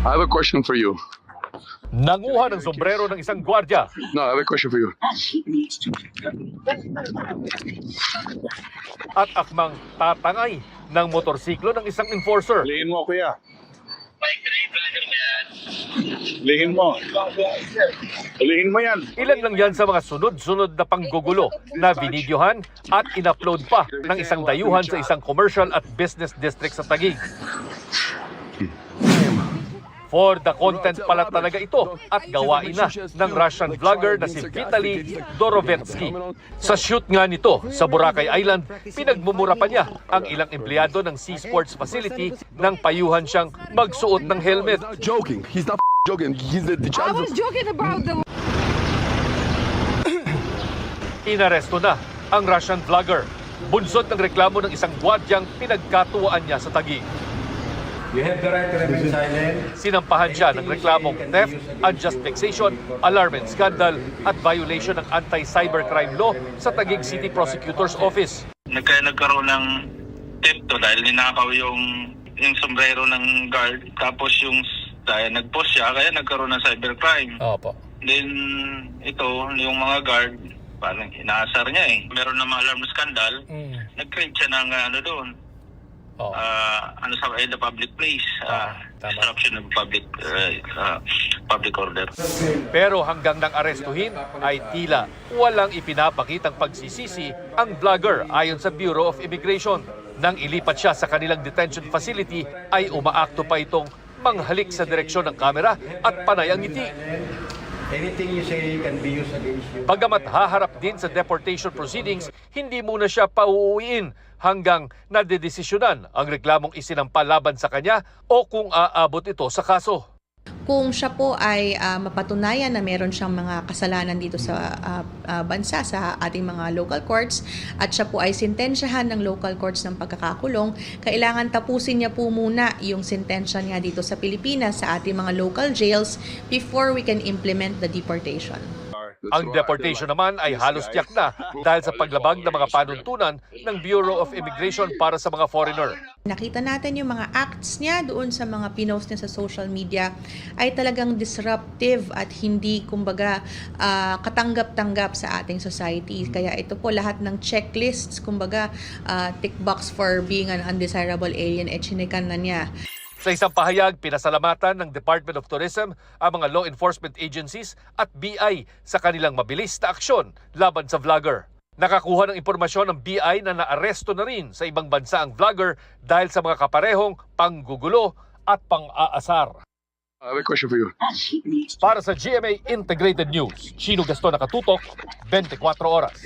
I have a question for you. Nanguha ng sombrero ng isang gwardya. No, I have a question for you. At akmang tatangay ng motorsiklo ng isang enforcer. Lihin mo, kuya. Lihin mo. Lihin mo yan. Ilan lang yan sa mga sunod-sunod na panggugulo na binidyohan at in-upload pa ng isang dayuhan sa isang commercial at business district sa Taguig. For the content pala talaga ito at gawain na ng Russian vlogger na si Vitaly Dorovetsky. Sa shoot nga nito sa Boracay Island, pinagmumura pa niya ang ilang empleyado ng Sea Sports Facility nang payuhan siyang magsuot ng helmet. Joking. He's not joking. He's the I was joking about the... Inaresto na ang Russian vlogger. Bunsod ng reklamo ng isang gwardyang pinagkatuwaan niya sa Taguig. You have the right to remain silent. Sinampahan siya ng reklamong theft, unjust vexation, alarm and scandal at violation ng anti-cybercrime law sa Taguig City Prosecutor's Office. Nagkaroon ng theft to dahil ninakaw yung sombrero ng guard, tapos dahil nag-post siya kaya nagkaroon ng cybercrime. Opo. Then ito, yung mga guard, parang inaasar niya eh. Meron na mga alarm scandal, nag-create siya ng doon. Sa the public place, disruption of public order. Pero hanggang nang arestuhin ay tila walang ipinapakitang pagsisisi ang vlogger ayon sa Bureau of Immigration. Nang ilipat siya sa kanilang detention facility ay umaakto pa itong manghalik sa direksyon ng kamera at panay ang ngiti. Anything you say can be used against you. Bagamat haharap din sa deportation proceedings, hindi muna siya pauuwiin hanggang nadedesisyonan ang reklamong isinampa laban sa kanya o kung aabot ito sa kaso. Kung siya po ay mapatunayan na meron siyang mga kasalanan dito sa bansa, sa ating mga local courts, at siya po ay sintensyahan ng local courts ng pagkakakulong, kailangan tapusin niya po muna yung sintensya niya dito sa Pilipinas, sa ating mga local jails, before we can implement the deportation. Ang deportation naman ay halos tiyak na dahil sa paglabag ng mga panuntunan ng Bureau of Immigration para sa mga foreigner. Nakita natin yung mga acts niya doon sa mga pinost niya sa social media ay talagang disruptive at hindi kumbaga katanggap-tanggap sa ating society. Kaya ito po lahat ng checklists, kumbaga tick box for being an undesirable alien, chinikan na niya. Sa isang pahayag, pinasalamatan ng Department of Tourism ang mga law enforcement agencies at BI sa kanilang mabilis na aksyon laban sa vlogger. Nakakuha ng impormasyon ng BI na naaresto na rin sa ibang bansa ang vlogger dahil sa mga kaparehong panggugulo at pang-aasar. I have a question for you. Para sa GMA Integrated News, Chino Gaston Nakatutok, 24 oras.